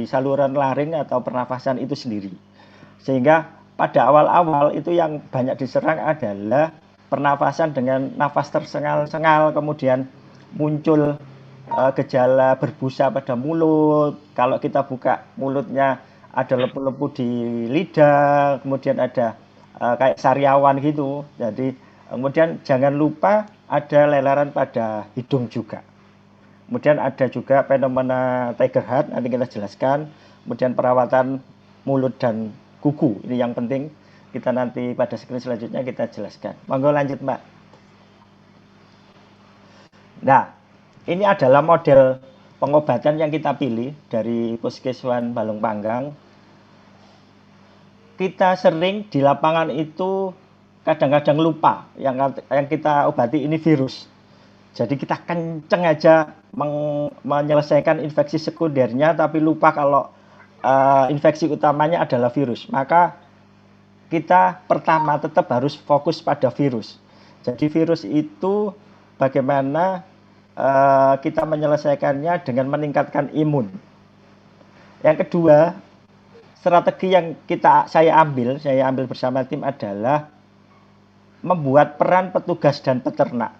di saluran laring atau pernafasan itu sendiri. Sehingga pada awal-awal itu yang banyak diserang adalah pernafasan dengan nafas tersengal-sengal, kemudian muncul gejala berbusa pada mulut. Kalau kita buka mulutnya ada lepu-lepu di lidah, kemudian ada kayak sariawan gitu. Jadi kemudian jangan lupa ada leleran pada hidung juga. Kemudian ada juga fenomena Tiger Heart, nanti kita jelaskan. Kemudian perawatan mulut dan kuku, ini yang penting. Kita nanti pada screen selanjutnya kita jelaskan. Monggo lanjut, Mbak. Nah, ini adalah model pengobatan yang kita pilih dari Puskeswan Balong Panggang. Kita sering di lapangan itu kadang-kadang lupa yang kita obati ini virus. Jadi kita kenceng aja menyelesaikan infeksi sekundernya tapi lupa kalau infeksi utamanya adalah virus. Maka kita pertama tetap harus fokus pada virus. Jadi virus itu bagaimana kita menyelesaikannya dengan meningkatkan imun. Yang kedua, strategi yang saya ambil bersama tim adalah membuat peran petugas dan peternak.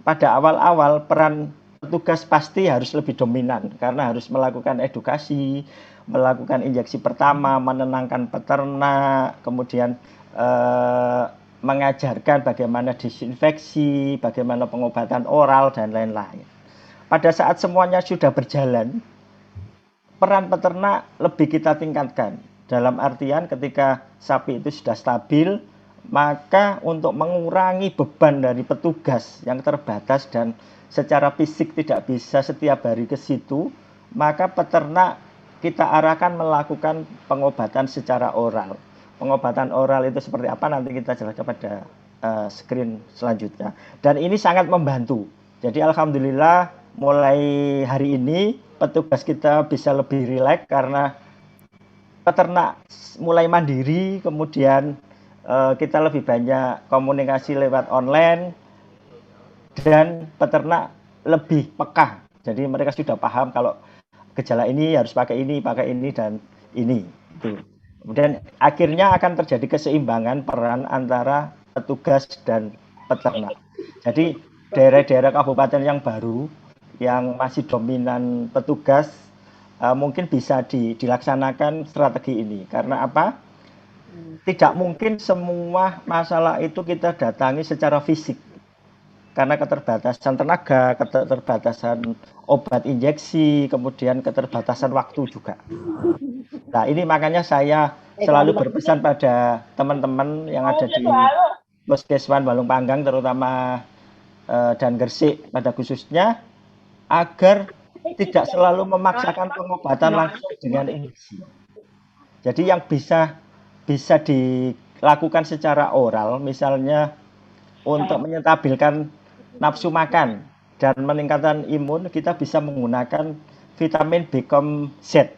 Pada awal-awal peran petugas pasti harus lebih dominan karena harus melakukan edukasi, melakukan injeksi pertama, menenangkan peternak, kemudian mengajarkan bagaimana disinfeksi, bagaimana pengobatan oral dan lain-lain. Pada saat semuanya sudah berjalan, peran peternak lebih kita tingkatkan. Dalam artian ketika sapi itu sudah stabil, maka untuk mengurangi beban dari petugas yang terbatas dan secara fisik tidak bisa setiap hari ke situ, maka peternak kita arahkan melakukan pengobatan secara oral. Pengobatan oral itu seperti apa nanti kita jelaskan pada screen selanjutnya. Dan ini sangat membantu. Jadi alhamdulillah mulai hari ini petugas kita bisa lebih rileks karena peternak mulai mandiri, kemudian kita lebih banyak komunikasi lewat online dan peternak lebih peka. Jadi mereka sudah paham kalau gejala ini harus pakai ini dan ini. Itu. Kemudian akhirnya akan terjadi keseimbangan peran antara petugas dan peternak. Jadi daerah-daerah kabupaten yang baru yang masih dominan petugas mungkin bisa dilaksanakan strategi ini. Karena apa? Tidak mungkin semua masalah itu kita datangi secara fisik karena keterbatasan tenaga, keterbatasan obat injeksi, kemudian keterbatasan waktu juga. Nah, ini makanya saya selalu berpesan pada teman-teman yang ada di Puskeswan Balong Panggang terutama dan Gresik pada khususnya agar tidak selalu memaksakan pengobatan langsung dengan injeksi. Jadi yang bisa dilakukan secara oral, misalnya untuk menyetabilkan nafsu makan dan meningkatkan imun, kita bisa menggunakan vitamin B-Kom Z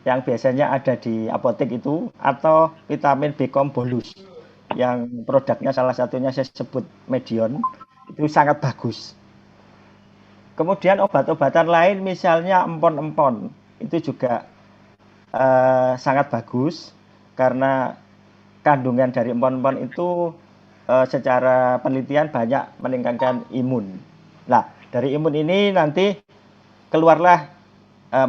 yang biasanya ada di apotek itu, atau vitamin B-Kom bolus yang produknya salah satunya saya sebut Medion, itu sangat bagus. Kemudian obat-obatan lain misalnya empon-empon itu juga sangat bagus karena kandungan dari empon-empon itu secara penelitian banyak meningkatkan imun. Nah, dari imun ini nanti keluarlah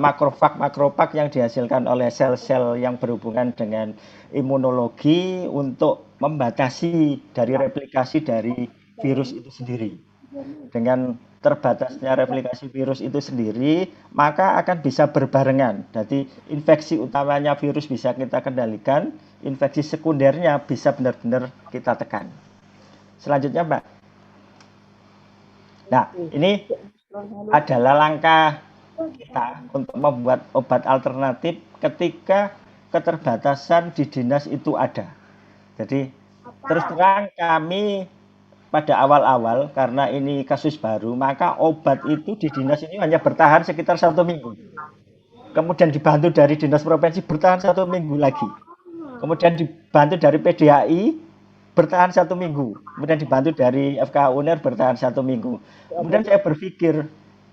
makrofag yang dihasilkan oleh sel-sel yang berhubungan dengan imunologi untuk membatasi dari replikasi dari virus itu sendiri. Dengan terbatasnya replikasi virus itu sendiri, maka akan bisa berbarengan. Jadi infeksi utamanya virus bisa kita kendalikan, infeksi sekundernya bisa benar-benar kita tekan. Selanjutnya, Mbak. Nah, ini adalah langkah kita untuk membuat obat alternatif ketika keterbatasan di dinas itu ada. Jadi terus terang kami pada awal-awal karena ini kasus baru, maka obat itu di dinas ini hanya bertahan sekitar 1 minggu. Kemudian dibantu dari dinas provinsi bertahan 1 minggu lagi. Kemudian dibantu dari PDAI bertahan 1 minggu. Kemudian dibantu dari FK UNER bertahan 1 minggu. Kemudian saya berpikir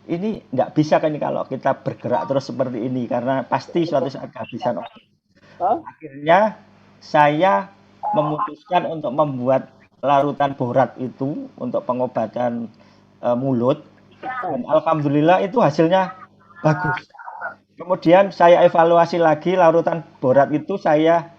ini nggak bisa kan ini kalau kita bergerak terus seperti ini karena pasti suatu saat kehabisan obat. Hah? Akhirnya saya memutuskan untuk membuat larutan borat itu untuk pengobatan mulut dan alhamdulillah itu hasilnya bagus. Kemudian saya evaluasi lagi larutan borat itu saya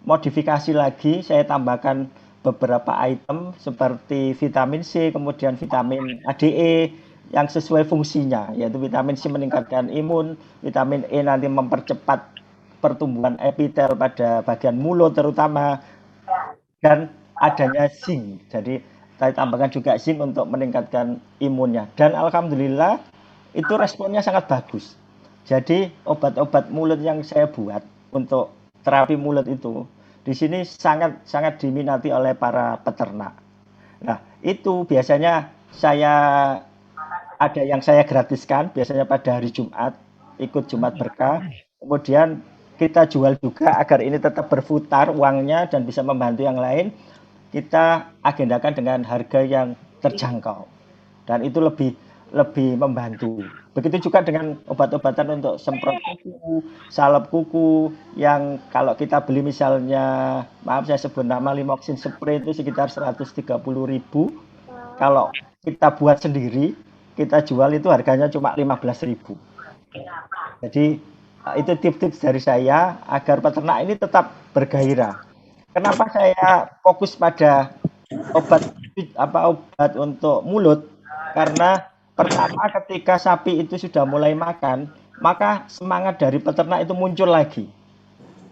modifikasi lagi, saya tambahkan beberapa item seperti vitamin C, kemudian vitamin ADE yang sesuai fungsinya, yaitu vitamin C meningkatkan imun, vitamin E nanti mempercepat pertumbuhan epitel pada bagian mulut terutama, dan adanya zinc. Jadi saya tambahkan juga zinc untuk meningkatkan imunnya. Dan alhamdulillah itu responnya sangat bagus. Jadi obat-obat mulut yang saya buat untuk terapi mulut itu di sini sangat sangat diminati oleh para peternak. Nah, itu biasanya saya ada yang saya gratiskan biasanya pada hari Jumat, ikut Jumat Berkah. Kemudian kita jual juga agar ini tetap berputar uangnya dan bisa membantu yang lain. Kita agendakan dengan harga yang terjangkau. Dan itu lebih lebih membantu. Begitu juga dengan obat-obatan untuk semprot kuku, salep kuku yang kalau kita beli misalnya, maaf saya sebut nama Limoxin spray itu sekitar 130.000. Kalau kita buat sendiri, kita jual itu harganya cuma 15.000. Jadi itu tips-tips dari saya agar peternak ini tetap bergairah. Kenapa saya fokus pada obat obat untuk mulut? Karena pertama ketika sapi itu sudah mulai makan, maka semangat dari peternak itu muncul lagi.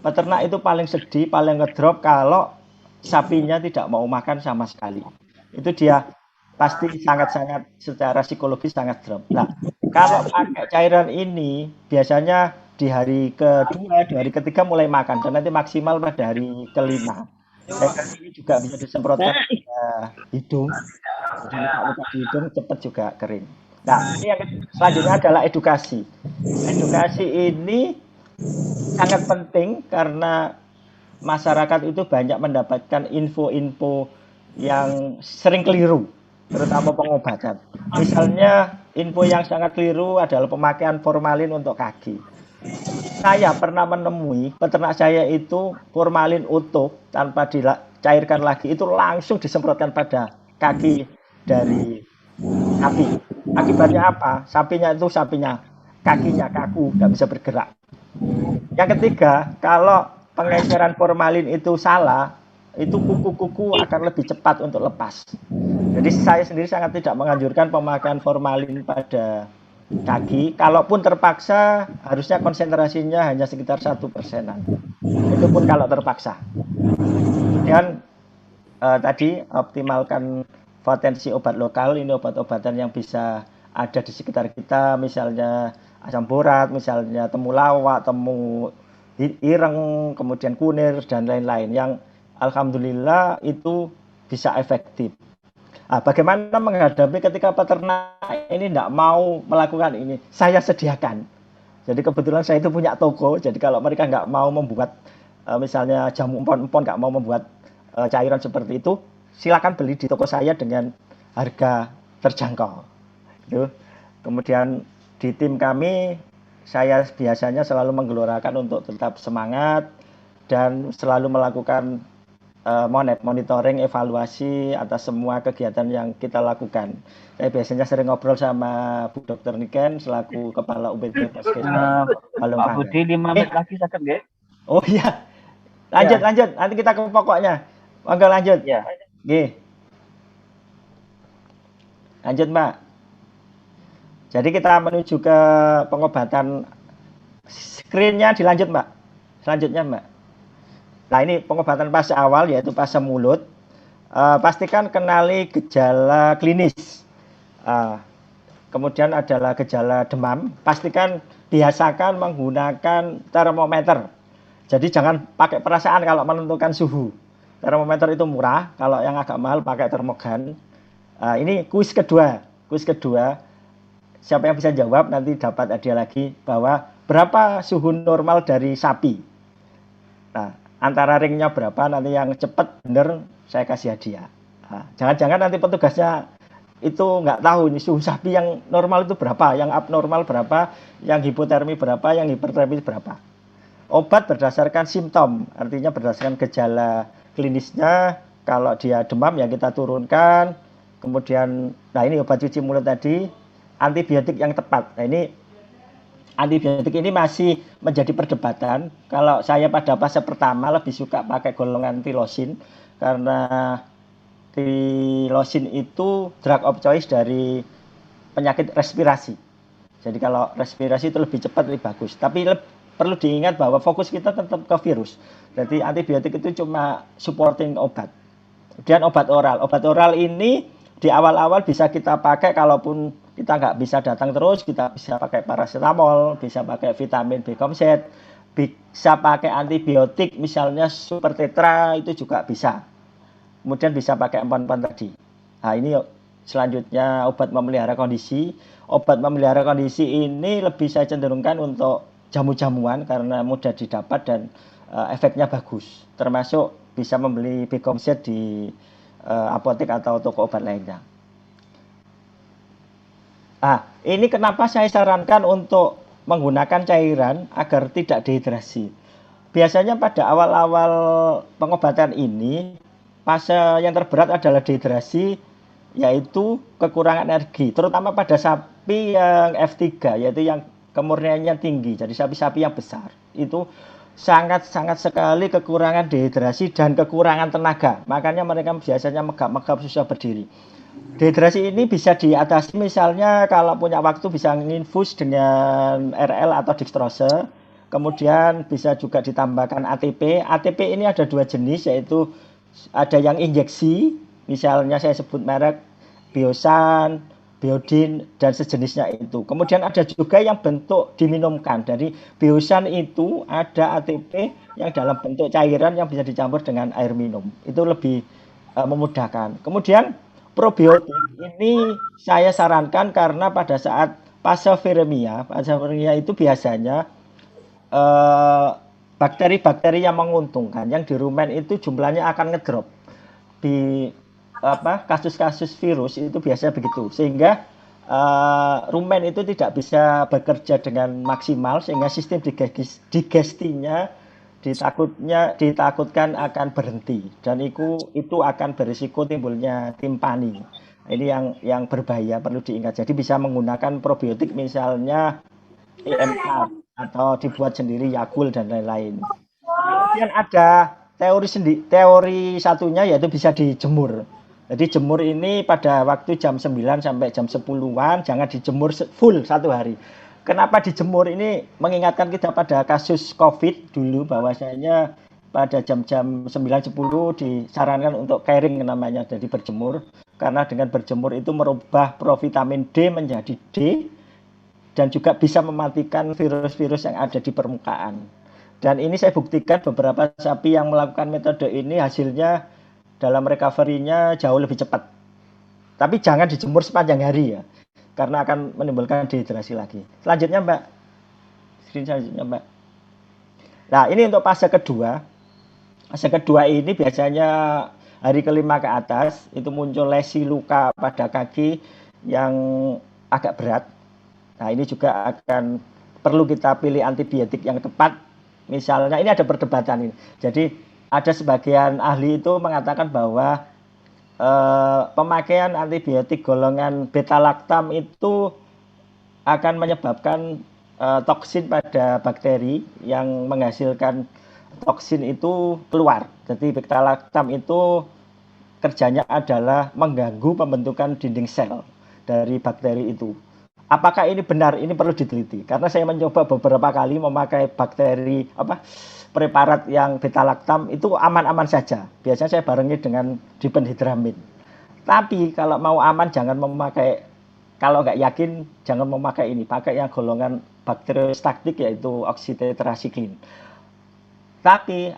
Peternak itu paling sedih, paling ngedrop kalau sapinya tidak mau makan sama sekali. Itu dia pasti sangat-sangat secara psikologis sangat drop. Nah, kalau pakai cairan ini biasanya di hari kedua, di hari ketiga mulai makan dan nanti maksimal pada hari kelima. Cairan ini juga bisa disemprotkan ke hidung. Jadi luka-luka di hidung cepat juga kering. Nah, ini yang selanjutnya adalah edukasi. Edukasi ini sangat penting karena masyarakat itu banyak mendapatkan info-info yang sering keliru, terutama pengobatan. Misalnya, info yang sangat keliru adalah pemakaian formalin untuk kaki. Saya pernah menemui peternak saya itu formalin utuh tanpa dicairkan lagi itu langsung disemprotkan pada kaki dari sapi. Akibatnya apa? Sapinya kakinya kaku, nggak bisa bergerak. Yang ketiga, kalau pengeceran formalin itu salah, itu kuku-kuku akan lebih cepat untuk lepas. Jadi saya sendiri sangat tidak menganjurkan pemakaian formalin pada kaki. Kalaupun terpaksa, harusnya konsentrasinya hanya sekitar 1%-an. Itu pun kalau terpaksa. Kemudian tadi optimalkan potensi obat lokal. Ini obat-obatan yang bisa ada di sekitar kita, misalnya asam borat, misalnya temulawak, temu ireng, kemudian kunir dan lain-lain yang alhamdulillah itu bisa efektif. Nah, bagaimana menghadapi ketika peternak ini tidak mau melakukan ini? Saya sediakan. Jadi kebetulan saya itu punya toko. Jadi kalau mereka nggak mau membuat misalnya jamu empon-empon, nggak mau membuat cairan seperti itu, silakan beli di toko saya dengan harga terjangkau. Gitu. Kemudian di tim kami saya biasanya selalu menggelorakan untuk tetap semangat dan selalu melakukan monitoring, evaluasi atas semua kegiatan yang kita lakukan. Saya biasanya sering ngobrol sama Bu Dr. Niken selaku Kepala UPT Puskesmas Balong Pak Panggang. Budi 5 menit lagi sakit nggih? Oh iya, lanjut Ya, lanjut. Nanti kita ke pokoknya. Monggo lanjut. ya. Nggih, lanjut Mbak. Jadi kita menuju ke pengobatan screen-nya dilanjut Mbak. Selanjutnya Mbak. Nah ini pengobatan fase awal yaitu fase mulut. Pastikan kenali gejala klinis. Uh, Kemudian adalah gejala demam. Pastikan biasakan menggunakan termometer. Jadi jangan pakai perasaan kalau menentukan suhu. Termometer itu murah. Kalau yang agak mahal pakai termogan. Ini kuis kedua. Kuis kedua. Siapa yang bisa jawab nanti dapat hadiah lagi bahwa berapa suhu normal dari sapi. Nah, antara ringnya berapa nanti yang cepat bener saya kasih hadiah. Nah, jangan-jangan nanti petugasnya itu nggak tahu ini suhu sapi yang normal itu berapa, yang abnormal berapa, yang hipotermi berapa, yang hipertermi berapa. Obat berdasarkan simptom, artinya berdasarkan gejala klinisnya. Kalau dia demam ya kita turunkan. Kemudian, nah ini obat cuci mulut tadi, antibiotik yang tepat. Nah ini antibiotik ini masih menjadi perdebatan. Kalau saya pada fase pertama lebih suka pakai golongan tilosin karena tilosin itu drug of choice dari penyakit respirasi. Jadi kalau respirasi itu lebih cepat, lebih bagus. Tapi perlu diingat bahwa fokus kita tetap ke virus. Jadi antibiotik itu cuma supporting obat. Kemudian obat oral. Obat oral ini di awal-awal bisa kita pakai kalaupun kita nggak bisa datang terus, kita bisa pakai paracetamol, bisa pakai vitamin B komset, bisa pakai antibiotik misalnya super tetra itu juga bisa. Kemudian bisa pakai empon-empon tadi. Nah ini selanjutnya obat memelihara kondisi. Obat memelihara kondisi ini lebih saya cenderungkan untuk jamu-jamuan karena mudah didapat dan efeknya bagus. Termasuk bisa membeli B-Komset di apotek atau toko obat lainnya. Ini kenapa saya sarankan untuk menggunakan cairan agar tidak dehidrasi. Biasanya pada awal-awal pengobatan ini, fase yang terberat adalah dehidrasi, yaitu kekurangan energi, terutama pada sapi yang F3, yaitu yang kemurniannya tinggi, jadi sapi-sapi yang besar. Itu sangat-sangat sekali kekurangan dehidrasi dan kekurangan tenaga. Makanya mereka biasanya megap-megap susah berdiri. Dehidrasi ini bisa diatasi misalnya kalau punya waktu bisa nginfus dengan RL atau dextrose. Kemudian bisa juga ditambahkan ATP. ATP ini ada dua jenis, yaitu ada yang injeksi, misalnya saya sebut merek Biosan, Biodin, dan sejenisnya itu. Kemudian ada juga yang bentuk diminumkan. Dari Biosan itu ada ATP yang dalam bentuk cairan yang bisa dicampur dengan air minum. Itu lebih memudahkan. Kemudian probiotik ini saya sarankan karena pada saat pasofiremia itu biasanya eh, bakteri-bakteri yang menguntungkan yang di rumen itu jumlahnya akan ngedrop di kasus-kasus virus itu biasanya begitu sehingga rumen itu tidak bisa bekerja dengan maksimal sehingga sistem digestinya ditakutkan akan berhenti dan itu akan berisiko timbulnya timpani. Ini yang berbahaya perlu diingat. Jadi bisa menggunakan probiotik misalnya EMA atau dibuat sendiri Yakult dan lain-lain. Kemudian ada teori satunya yaitu bisa dijemur. Jadi jemur ini pada waktu jam 9 sampai jam 10-an, jangan dijemur full satu hari. Kenapa dijemur ini mengingatkan kita pada kasus COVID dulu bahwasanya pada jam-jam 9-10 disarankan untuk caring namanya, jadi berjemur. Karena dengan berjemur itu merubah provitamin D menjadi D dan juga bisa mematikan virus-virus yang ada di permukaan. Dan ini saya buktikan beberapa sapi yang melakukan metode ini hasilnya dalam recovery-nya jauh lebih cepat. Tapi jangan dijemur sepanjang hari ya, karena akan menimbulkan dehidrasi lagi. Selanjutnya Mbak, screen selanjutnya Mbak. Nah ini untuk fase kedua. Fase kedua ini biasanya hari kelima ke atas itu muncul lesi luka pada kaki yang agak berat. Nah ini juga akan perlu kita pilih antibiotik yang tepat. Misalnya ini ada perdebatan ini. Jadi ada sebagian ahli itu mengatakan bahwa pemakaian antibiotik golongan beta laktam itu akan menyebabkan toksin pada bakteri yang menghasilkan toksin itu keluar. Jadi beta laktam itu kerjanya adalah mengganggu pembentukan dinding sel dari bakteri itu. Apakah ini benar? Ini perlu diteliti. Karena saya mencoba beberapa kali memakai bakteri preparat yang beta laktam itu aman-aman saja. Biasanya saya barengi dengan dipenhidramin. Tapi kalau mau aman jangan memakai, kalau nggak yakin jangan memakai ini. Pakai yang golongan bakteriostaktik yaitu oksitetrasikline. Tapi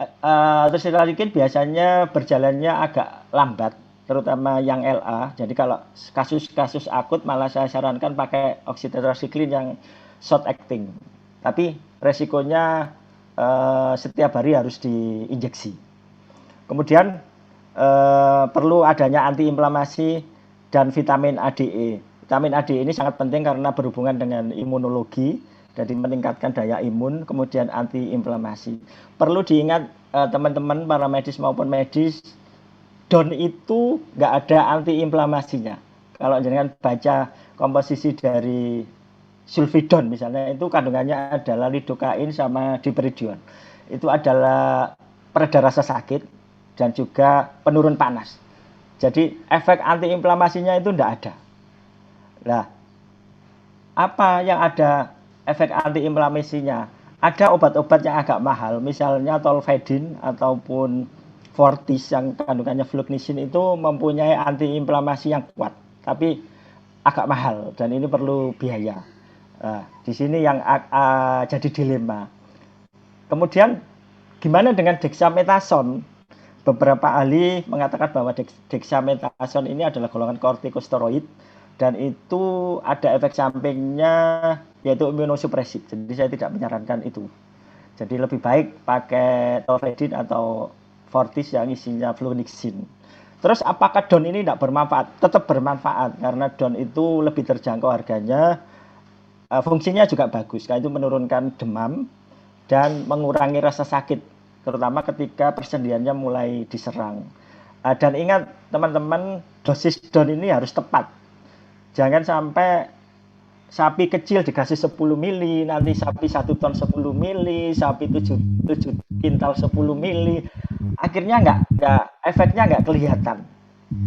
tetrasikline biasanya berjalannya agak lambat, terutama yang LA. Jadi kalau kasus-kasus akut malah saya sarankan pakai oksitetrasikline yang short acting. Tapi resikonya setiap hari harus diinjeksi. Kemudian perlu adanya antiinflamasi dan vitamin ADE. Vitamin ADE ini sangat penting karena berhubungan dengan imunologi, jadi meningkatkan daya imun, kemudian anti-inflamasi. Perlu diingat teman-teman para medis maupun medis, DON itu nggak ada anti-inflamasinya. Kalau jangan baca komposisi dari sulfidon misalnya, itu kandungannya adalah lidokain sama diperidion. Itu adalah pereda rasa sakit dan juga penurun panas. Jadi efek antiinflamasinya itu tidak ada. Nah, apa yang ada efek antiinflamasinya? Ada obat-obat yang agak mahal, misalnya tolfedin ataupun Fortis yang kandungannya flugnisin itu mempunyai antiinflamasi yang kuat, tapi agak mahal dan ini perlu biaya. Nah, di sini yang jadi dilema. Kemudian gimana dengan dexamethasone? Beberapa ahli mengatakan bahwa dexamethasone ini adalah golongan kortikosteroid dan itu ada efek sampingnya yaitu imunosupresif. Jadi saya tidak menyarankan itu. Jadi lebih baik pakai tolfedin atau Fortis yang isinya flunixin. Terus apakah DON ini tidak bermanfaat? Tetap bermanfaat karena DON itu lebih terjangkau harganya, fungsinya juga bagus. Karena itu menurunkan demam dan mengurangi rasa sakit, terutama ketika persendiannya mulai diserang. Dan ingat teman-teman, dosis DON ini harus tepat. Jangan sampai sapi kecil dikasih 10 mili, nanti sapi 1 ton 10 mili, sapi 7 kintal 10 mili. Akhirnya efeknya nggak kelihatan.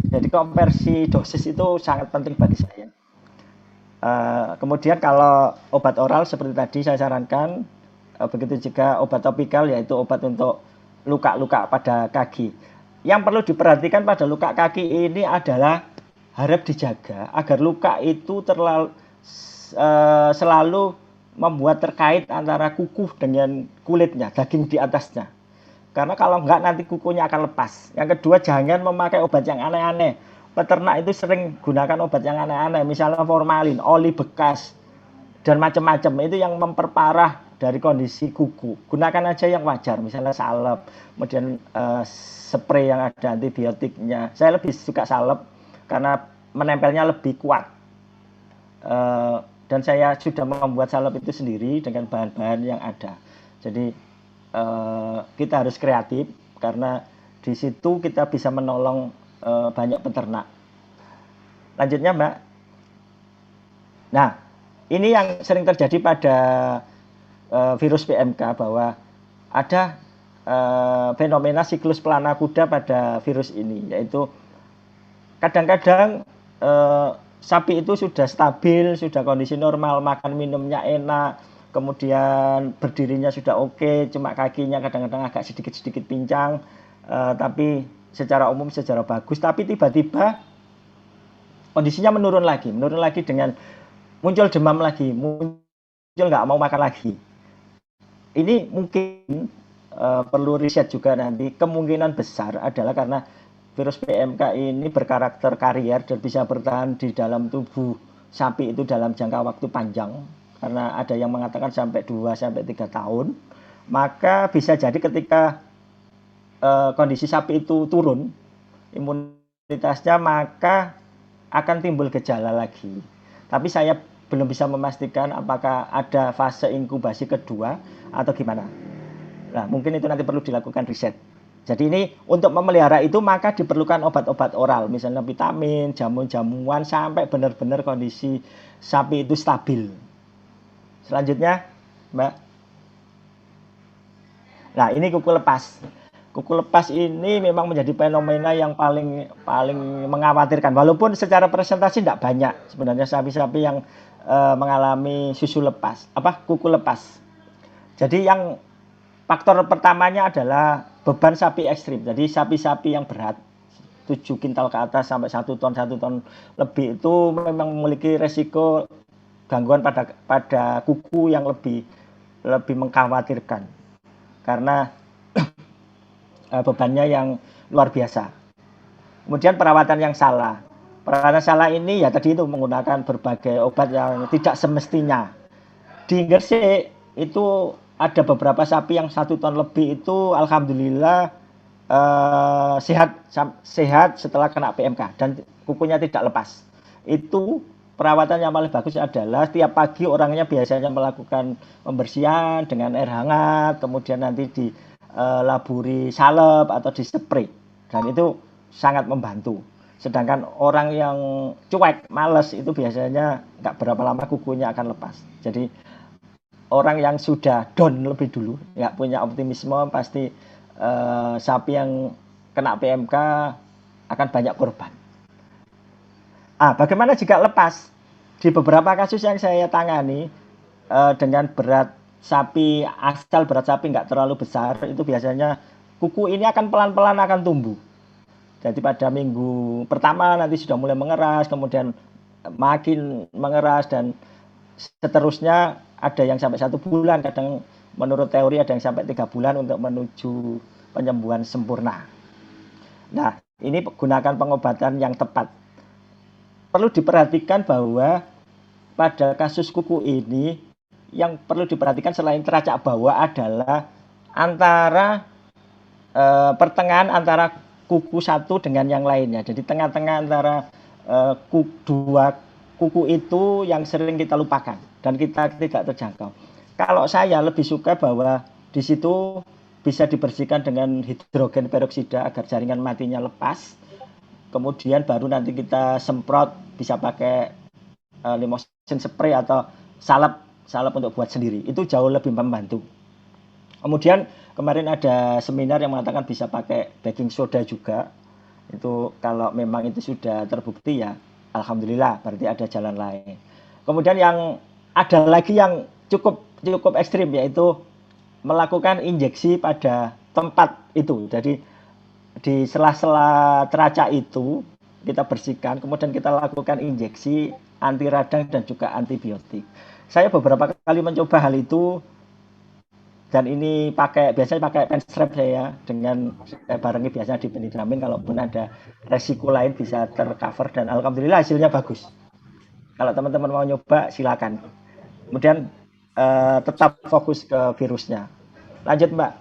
Jadi konversi dosis itu sangat penting bagi saya. Kemudian kalau obat oral seperti tadi saya sarankan, begitu juga obat topikal yaitu obat untuk luka-luka pada kaki. Yang perlu diperhatikan pada luka kaki ini adalah harap dijaga agar luka itu selalu membuat terkait antara kuku dengan kulitnya, daging di atasnya. Karena kalau enggak nanti kukunya akan lepas. Yang kedua, jangan memakai obat yang aneh-aneh. Peternak itu sering gunakan obat yang aneh-aneh, misalnya formalin, oli bekas, dan macam-macam. Itu yang memperparah dari kondisi kuku. Gunakan aja yang wajar, misalnya salep, kemudian spray yang ada antibiotiknya. Saya lebih suka salep karena menempelnya lebih kuat. Dan saya sudah membuat salep itu sendiri dengan bahan-bahan yang ada. Jadi kita harus kreatif karena di situ kita bisa menolong banyak peternak. Lanjutnya, Mbak. Nah, ini yang sering terjadi pada virus PMK bahwa ada fenomena siklus pelana kuda pada virus ini, yaitu kadang-kadang sapi itu sudah stabil, sudah kondisi normal, makan minumnya enak, kemudian berdirinya sudah oke, cuma kakinya kadang-kadang agak sedikit-sedikit pincang, tapi secara umum secara bagus, tapi tiba-tiba kondisinya menurun lagi dengan muncul demam lagi, muncul nggak mau makan lagi. Ini mungkin perlu riset juga nanti, kemungkinan besar adalah karena virus PMK ini berkarakter karier dan bisa bertahan di dalam tubuh sapi itu dalam jangka waktu panjang. Karena ada yang mengatakan sampai 2-3 tahun, maka bisa jadi ketika kondisi sapi itu turun imunitasnya, maka akan timbul gejala lagi. Tapi saya belum bisa memastikan apakah ada fase inkubasi kedua atau gimana. Nah, mungkin itu nanti perlu dilakukan riset. Jadi ini untuk memelihara itu maka diperlukan obat-obat oral, misalnya vitamin, jamu-jamuan sampai benar-benar kondisi sapi itu stabil. Selanjutnya, Mbak. Nah, ini kuku lepas. Kuku lepas ini memang menjadi fenomena yang paling mengkhawatirkan. Walaupun secara presentasi tidak banyak sebenarnya sapi-sapi yang mengalami kuku lepas. Jadi yang faktor pertamanya adalah beban sapi ekstrim. Jadi sapi-sapi yang berat 7 kintal ke atas sampai 1 ton lebih itu memang memiliki resiko gangguan pada kuku yang lebih mengkhawatirkan karena bebannya yang luar biasa. Kemudian perawatan yang salah. Perawatan salah ini ya tadi itu menggunakan berbagai obat yang tidak semestinya. Di Gresik itu ada beberapa sapi yang 1 ton lebih itu alhamdulillah sehat setelah kena PMK dan kukunya tidak lepas. Itu perawatan yang paling bagus adalah tiap pagi orangnya biasanya melakukan pembersihan dengan air hangat, kemudian nanti dilaburi salep atau dispray, dan itu sangat membantu. Sedangkan orang yang cuek, males, itu biasanya nggak berapa lama kukunya akan lepas. Jadi orang yang sudah down lebih dulu, nggak punya optimisme, pasti sapi yang kena PMK akan banyak korban. Bagaimana jika lepas? Di beberapa kasus yang saya tangani, dengan berat sapi, asal berat sapi nggak terlalu besar, itu biasanya kuku ini akan pelan-pelan akan tumbuh. Jadi pada minggu pertama nanti sudah mulai mengeras, kemudian makin mengeras, dan seterusnya ada yang sampai 1 bulan, kadang menurut teori ada yang sampai 3 bulan untuk menuju penyembuhan sempurna. Nah, ini gunakan pengobatan yang tepat. Perlu diperhatikan bahwa pada kasus kuku ini yang perlu diperhatikan selain teracak bawah adalah antara pertengahan antara kuku satu dengan yang lainnya. Jadi tengah-tengah antara dua kuku itu yang sering kita lupakan dan kita tidak terjangkau. Kalau saya lebih suka bahwa di situ bisa dibersihkan dengan hidrogen peroksida agar jaringan matinya lepas. Kemudian baru nanti kita semprot, bisa pakai limosin spray atau salep untuk buat sendiri. Itu jauh lebih membantu. Kemudian kemarin ada seminar yang mengatakan bisa pakai baking soda juga. Itu kalau memang itu sudah terbukti ya alhamdulillah, berarti ada jalan lain. Kemudian yang ada lagi yang cukup ekstrim, yaitu melakukan injeksi pada tempat itu. Jadi di sela-sela teracak itu kita bersihkan, kemudian kita lakukan injeksi anti radang dan juga antibiotik. Saya beberapa kali mencoba hal itu, dan ini biasanya pakai pen strap saya dengan barengi biasanya di Benidramine, kalaupun ada resiko lain bisa tercover, dan alhamdulillah hasilnya bagus. Kalau teman-teman mau nyoba silakan. Kemudian tetap fokus ke virusnya. Lanjut Mbak.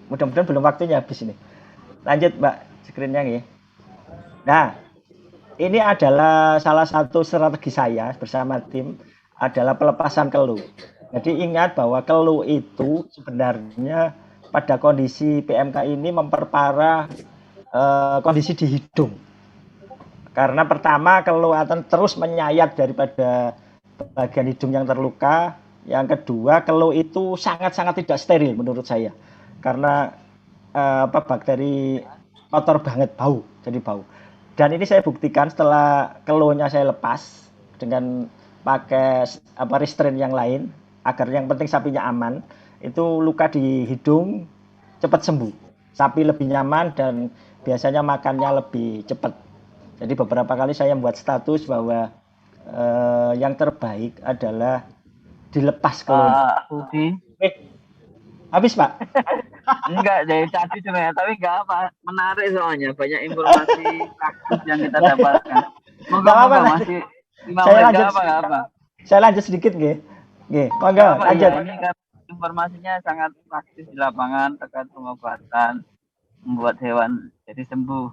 Mudah-mudahan belum waktunya habis ini. Lanjut Mbak, screen-nya nih. Nah, ini adalah salah satu strategi saya bersama tim adalah pelepasan keluh. Jadi ingat bahwa keluh itu sebenarnya pada kondisi PMK ini memperparah kondisi di hidung. Karena pertama keluh akan terus menyayat daripada bagian hidung yang terluka. Yang kedua, keluh itu sangat-sangat tidak steril menurut saya. Karena bakteri kotor banget, bau, jadi bau. Dan ini saya buktikan setelah keluhnya saya lepas dengan pakai restrain yang lain, agar yang penting sapinya aman, itu luka di hidung cepat sembuh. Sapi lebih nyaman dan biasanya makannya lebih cepat. Jadi beberapa kali saya membuat status bahwa yang terbaik adalah dilepas keluhnya. Habis Pak? Enggak, dari tadi sebenarnya, tapi enggak apa, menarik soalnya banyak informasi praktis yang kita dapatkan. Moga-moga masih 5 menit apa. Saya lanjut sedikit nggih. Nggih, monggo lanjut. Ini kan informasinya sangat praktis di lapangan terkait pengobatan, membuat hewan jadi sembuh.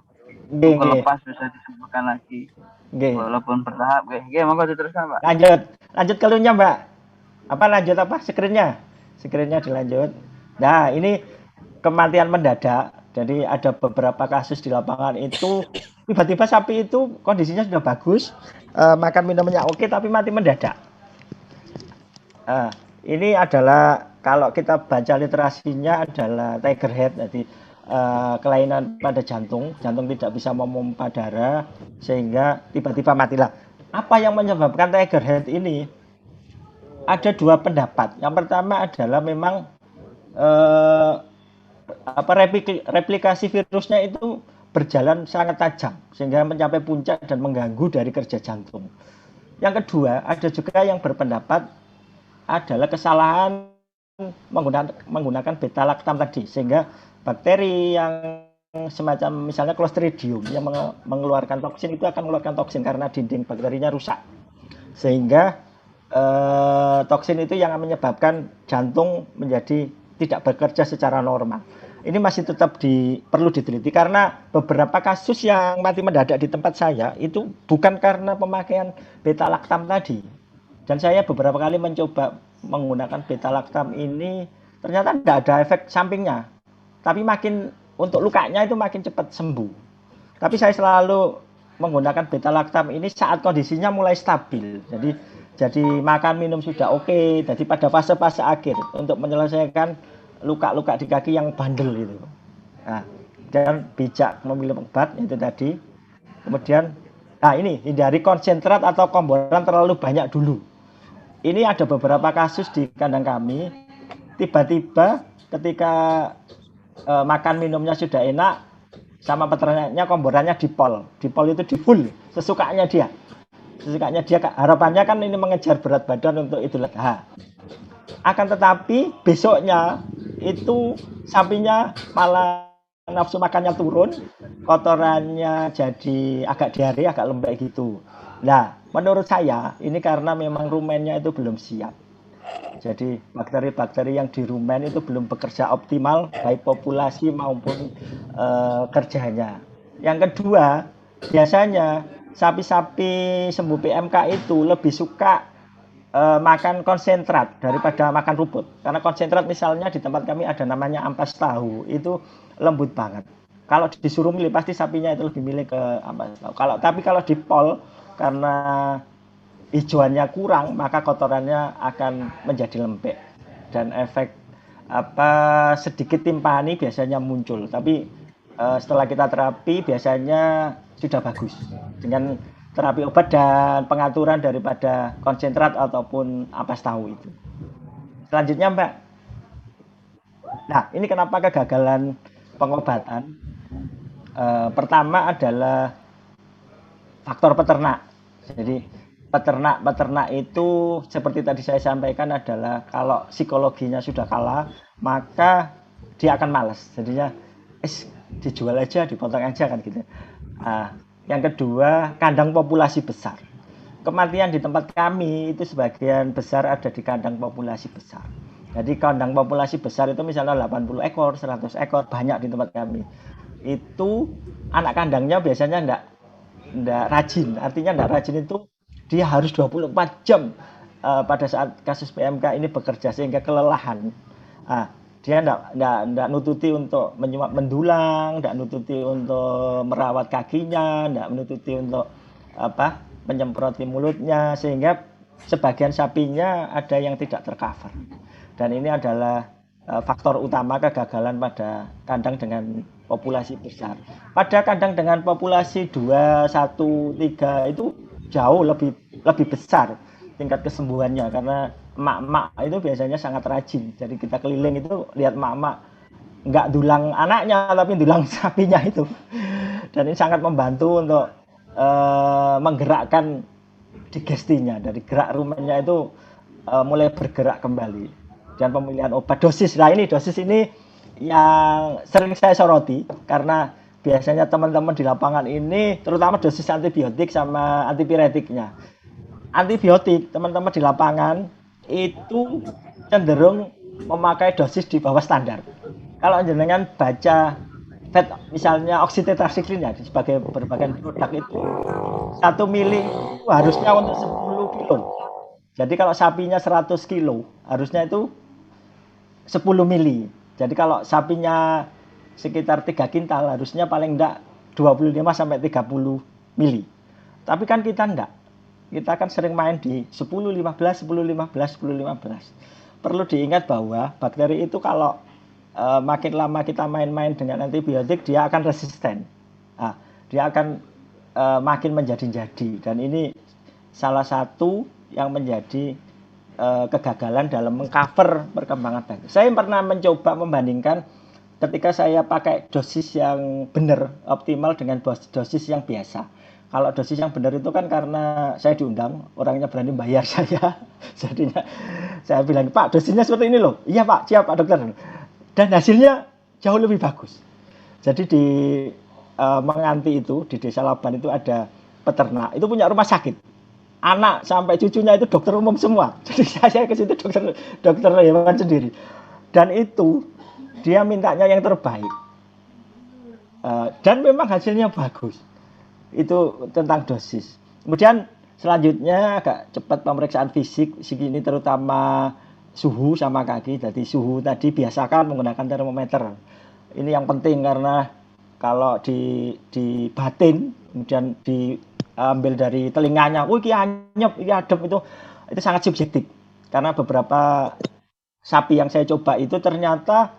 Kalau lepas bisa disembuhkan lagi. Walaupun bertahap, nggih, monggo diteruskan, Pak. Lanjut keluhnya, Mbak. Lanjut screen-nya? Screen-nya dilanjut. Nah, ini kematian mendadak. Jadi ada beberapa kasus di lapangan itu tiba-tiba sapi itu kondisinya sudah bagus, makan minumnya oke, tapi mati mendadak. Ini adalah kalau kita baca literasinya adalah tiger head, jadi kelainan pada jantung tidak bisa memompa darah sehingga tiba-tiba matilah. Apa yang menyebabkan tiger head ini? Ada dua pendapat. Yang pertama adalah memang replikasi virusnya itu berjalan sangat tajam sehingga mencapai puncak dan mengganggu dari kerja jantung. Yang kedua, ada juga yang berpendapat adalah kesalahan menggunakan beta lactam tadi, sehingga bakteri yang semacam misalnya Clostridium yang mengeluarkan toksin itu akan mengeluarkan toksin karena dinding bakterinya rusak, sehingga toksin itu yang menyebabkan jantung menjadi tidak bekerja secara normal. ini masih tetap perlu diteliti karena beberapa kasus yang mati mendadak di tempat saya itu bukan karena pemakaian beta-lactam tadi. Dan saya beberapa kali mencoba menggunakan beta-lactam ini ternyata tidak ada efek sampingnya. Tapi makin untuk lukanya itu makin cepat sembuh. Tapi saya selalu menggunakan beta-lactam ini saat kondisinya mulai stabil. Jadi makan minum sudah oke. Jadi pada fase-fase akhir untuk menyelesaikan luka-luka di kaki yang bandel itu. Nah, dan bijak memilih obat itu tadi. Kemudian, ini hindari konsentrat atau komboran terlalu banyak dulu. Ini ada beberapa kasus di kandang kami. Tiba-tiba ketika makan minumnya sudah enak, sama peternaknya komborannya dipol. Dipol itu di full, sesukanya dia. Harapannya kan ini mengejar berat badan untuk Idul Adha. Akan tetapi besoknya itu sapinya malah nafsu makannya turun, kotorannya jadi agak diare, agak lembek gitu. Nah, menurut saya ini karena memang rumennya itu belum siap. Jadi bakteri-bakteri yang di rumen itu belum bekerja optimal, baik populasi maupun kerjanya. Yang kedua, biasanya sapi-sapi sembuh PMK itu lebih suka makan konsentrat daripada makan rumput. Karena konsentrat misalnya di tempat kami ada namanya ampas tahu, itu lembut banget. Kalau disuruh milih pasti sapinya itu lebih milih ke ampas tahu. Tapi kalau dipol karena hijauannya kurang, maka kotorannya akan menjadi lembek dan efek sedikit timpani biasanya muncul. Tapi setelah kita terapi biasanya sudah bagus dengan terapi obat dan pengaturan daripada konsentrat ataupun ampas tahu itu. Selanjutnya Mbak. Nah, ini kenapa kegagalan pengobatan? Pertama adalah faktor peternak. Jadi peternak itu seperti tadi saya sampaikan adalah kalau psikologinya sudah kalah, maka dia akan malas. Jadinya dijual aja, dipotong aja kan gitu. Yang kedua, kandang populasi besar. Kematian di tempat kami itu sebagian besar ada di kandang populasi besar. Jadi kandang populasi besar itu misalnya 80 ekor, 100 ekor, banyak di tempat kami. Itu anak kandangnya biasanya enggak rajin. Artinya enggak rajin itu dia harus 24 jam pada saat kasus PMK ini bekerja sehingga kelelahan. Dia enggak nututi untuk menyuap mendulang, enggak nututi untuk merawat kakinya, enggak nututi untuk menyemproti mulutnya, sehingga sebagian sapinya ada yang tidak tercover. Dan ini adalah faktor utama kegagalan pada kandang dengan populasi besar. Pada kandang dengan populasi 2, 1, 3 itu jauh lebih besar tingkat kesembuhannya karena emak-emak itu biasanya sangat rajin. Jadi kita keliling itu lihat emak-emak nggak dulang anaknya tapi dulang sapinya itu. Dan ini sangat membantu untuk menggerakkan digestinya. Dari gerak rumennya itu mulai bergerak kembali. Dan pemilihan obat dosis. Nah ini dosis ini yang sering saya soroti karena biasanya teman-teman di lapangan ini terutama dosis antibiotik sama antipiretiknya. Antibiotik teman-teman di lapangan itu cenderung memakai dosis di bawah standar. Kalau jenengan baca misalnya oksitetrasikline ya sebagai berbagai produk itu 1 mili itu harusnya untuk 10 kilo. Jadi kalau sapinya 100 kilo harusnya itu 10 mili. Jadi kalau sapinya sekitar 3 kintal harusnya paling enggak 25 sampai 30 mili. Tapi kan kita enggak. Kita kan sering main di 10, 15, 10, 15, 10, 15. Perlu diingat bahwa bakteri itu kalau makin lama kita main-main dengan antibiotik, dia akan resisten. Dia akan makin menjadi-jadi. Dan ini salah satu yang menjadi kegagalan dalam mengcover perkembangan bakteri. Saya pernah mencoba membandingkan ketika saya pakai dosis yang benar, optimal dengan dosis yang biasa. Kalau dosis yang benar itu kan karena saya diundang, orangnya berani bayar saya. Jadinya saya bilang, Pak dosisnya seperti ini loh. Iya Pak, siap Pak dokter. Dan hasilnya jauh lebih bagus. Jadi di Menganti itu, di Desa Laban itu ada peternak. Itu punya rumah sakit. Anak sampai cucunya itu dokter umum semua. Jadi saya ke situ dokter hewan sendiri. Dan itu dia mintanya yang terbaik. Dan memang hasilnya bagus. Itu tentang dosis. Kemudian selanjutnya agak cepat pemeriksaan fisik segini, terutama suhu sama kaki. Jadi suhu tadi biasakan menggunakan termometer. Ini yang penting karena kalau di batin kemudian diambil dari telinganya, iki anyep, iki adem, itu sangat subjektif. Karena beberapa sapi yang saya coba itu ternyata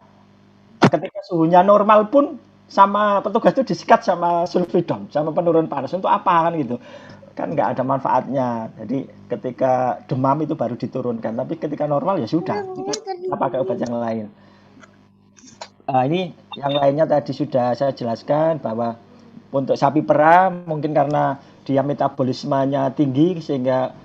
ketika suhunya normal pun sama petugas itu disikat sama sulfidon, sama penurun panas. Untuk apa kan gitu? Kan nggak ada manfaatnya. Jadi ketika demam itu baru diturunkan. Tapi ketika normal ya sudah, kita pakai obat yang lain. Ini yang lainnya tadi sudah saya jelaskan bahwa untuk sapi perah mungkin karena dia metabolismenya tinggi sehingga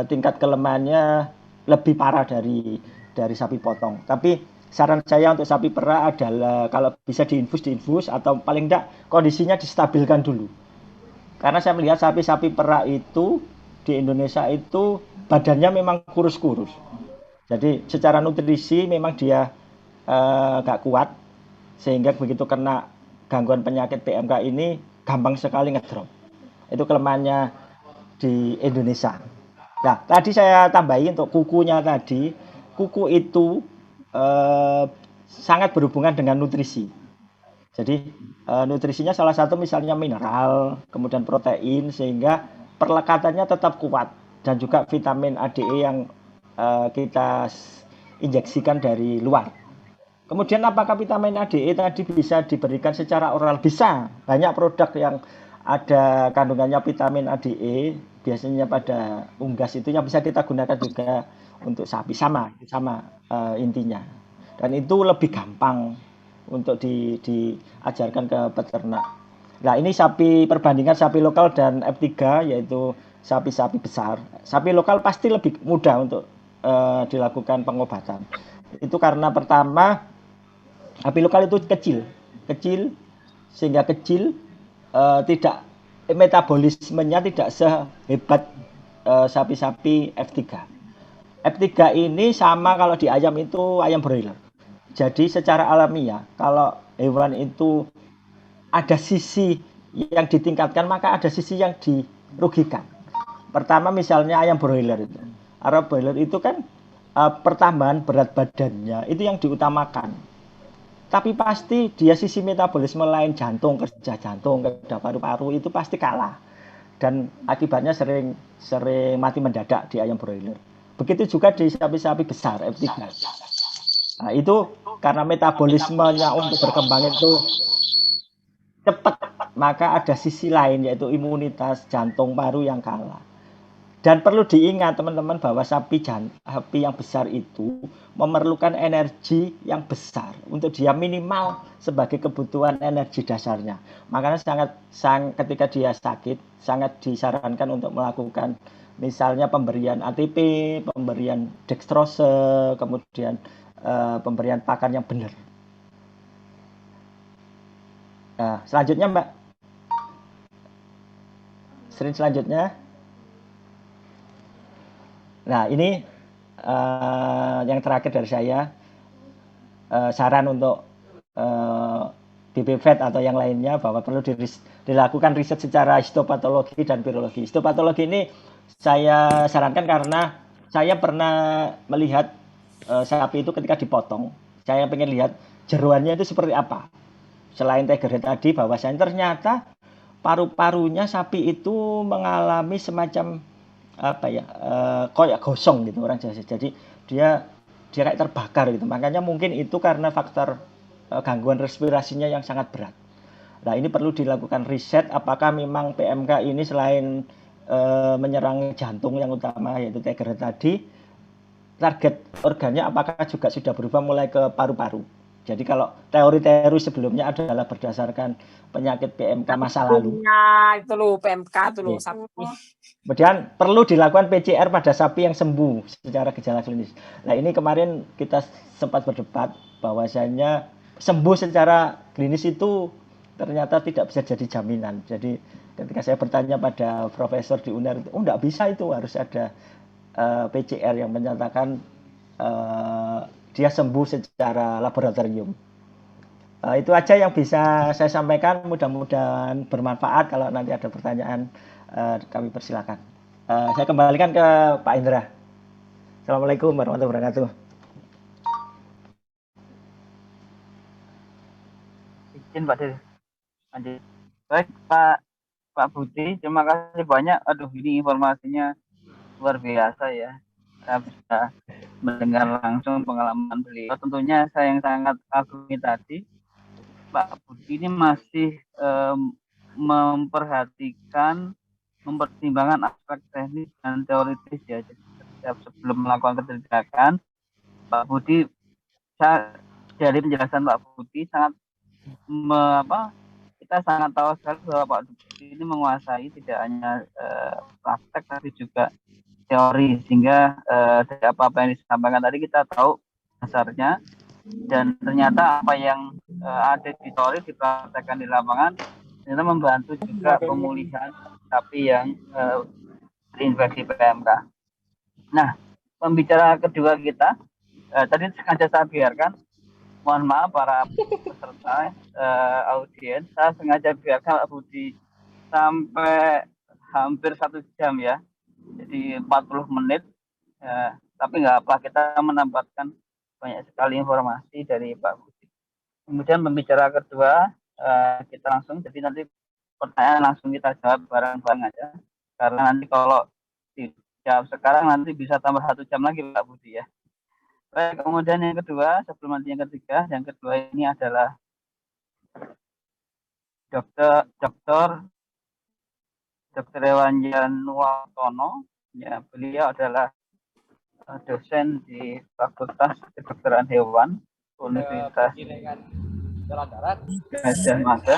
tingkat kelemahannya lebih parah dari sapi potong. Tapi saran saya untuk sapi perah adalah kalau bisa diinfus atau paling tidak kondisinya distabilkan dulu. Karena saya melihat sapi-sapi perah itu di Indonesia itu badannya memang kurus-kurus. Jadi secara nutrisi memang dia gak kuat sehingga begitu kena gangguan penyakit PMK ini gampang sekali ngedrop. Itu kelemahannya di Indonesia. Nah, tadi saya tambahin untuk kukunya tadi, kuku itu sangat berhubungan dengan nutrisi. Jadi nutrisinya salah satu misalnya mineral, kemudian protein sehingga perlekatannya tetap kuat dan juga vitamin ADE yang kita injeksikan dari luar. Kemudian apakah vitamin ADE tadi bisa diberikan secara oral? Bisa. Banyak produk yang ada kandungannya vitamin ADE biasanya pada unggas itu yang bisa kita gunakan juga untuk sapi, sama intinya. Dan itu lebih gampang untuk diajarkan ke peternak. Nah, ini sapi perbandingan sapi lokal dan F3 yaitu sapi-sapi besar. Sapi lokal pasti lebih mudah untuk dilakukan pengobatan. Itu karena pertama sapi lokal itu kecil sehingga tidak metabolismenya tidak sehebat sapi-sapi F3. F3 ini sama kalau di ayam itu ayam broiler. Jadi secara alamiah kalau hewan itu ada sisi yang ditingkatkan maka ada sisi yang dirugikan. Pertama misalnya ayam broiler itu. Ayam broiler itu kan pertambahan berat badannya itu yang diutamakan. Tapi pasti dia sisi metabolisme lain, kerja jantung, kerja paru-paru itu pasti kalah. Dan akibatnya sering mati mendadak di ayam broiler. Begitu juga di sapi-sapi besar F3. Nah, itu karena metabolismenya untuk berkembang itu cepat, maka ada sisi lain yaitu imunitas jantung paru yang kalah. Dan perlu diingat teman-teman bahwa sapi yang besar itu memerlukan energi yang besar untuk dia minimal sebagai kebutuhan energi dasarnya. Makanya ketika dia sakit sangat disarankan untuk melakukan misalnya pemberian ATP, pemberian dextrose, kemudian pemberian pakan yang benar. Nah, selanjutnya Mbak. Selanjutnya. Nah, ini yang terakhir dari saya, saran untuk BPVET atau yang lainnya bahwa perlu dilakukan riset secara histopatologi dan virologi. Histopatologi ini saya sarankan karena saya pernah melihat sapi itu ketika dipotong, saya pengen lihat jeroannya itu seperti apa. Selain TGR tadi, bahwasanya ternyata paru-parunya sapi itu mengalami semacam kayak gosong gitu orang Jawa. Jadi dia kayak terbakar gitu. Makanya mungkin itu karena faktor gangguan respirasinya yang sangat berat. Nah, ini perlu dilakukan riset apakah memang PMK ini selain menyerang jantung yang utama yaitu TGR tadi, target organnya apakah juga sudah berubah mulai ke paru-paru. Jadi kalau teori-teori sebelumnya adalah berdasarkan penyakit PMK masa lalu. Itu loh PMK itu loh sapi. Kemudian perlu dilakukan PCR pada sapi yang sembuh secara gejala klinis. Nah, ini kemarin kita sempat berdebat bahwasanya sembuh secara klinis itu ternyata tidak bisa jadi jaminan. Jadi ketika saya bertanya pada profesor di UNER, enggak bisa, itu harus ada PCR yang menyatakan dia sembuh secara laboratorium. Itu aja yang bisa saya sampaikan, mudah-mudahan bermanfaat. Kalau nanti ada pertanyaan kami persilakan. Saya kembalikan ke Pak Indra. Assalamualaikum warahmatullahi wabarakatuh. Izin Pak Dir. Lanjut. Baik Pak Budi, terima kasih banyak. Aduh, ini informasinya luar biasa ya. Saya bisa mendengar langsung pengalaman beliau. Tentunya saya yang sangat kagumi tadi, Pak Budi ini masih mempertimbangkan aspek teknis dan teoritis ya. Jadi setiap sebelum melakukan kebijakan, Pak Budi, dari penjelasan Pak Budi sangat kita sangat tahu sekali bahwa Pak Budi ini menguasai tidak hanya praktek tapi juga teori, sehingga dari apa yang disampaikan tadi kita tahu dasarnya, dan ternyata apa yang ada di teori dipraktekkan di lapangan ternyata membantu juga pemulihan sapi yang terinfeksi PMK. Nah, pembicara kedua kita tadi sengaja saya biarkan, mohon maaf para peserta audiens, saya sengaja biarkan Pak Budi sampai hampir 1 jam ya, jadi 40 menit, tapi nggak apa, kita menambahkan banyak sekali informasi dari Pak Budi. Kemudian pembicara kedua kita langsung, jadi nanti pertanyaan langsung kita jawab bareng-bareng aja, karena nanti kalau dijawab sekarang nanti bisa tambah 1 jam lagi Pak Budi ya. Baik, kemudian yang kedua, sebelum nanti yang ketiga, yang kedua ini adalah Dr. Hewan Januartono. Ya, beliau adalah dosen di Fakultas Kedokteran Hewan Universitas Gajah Mada.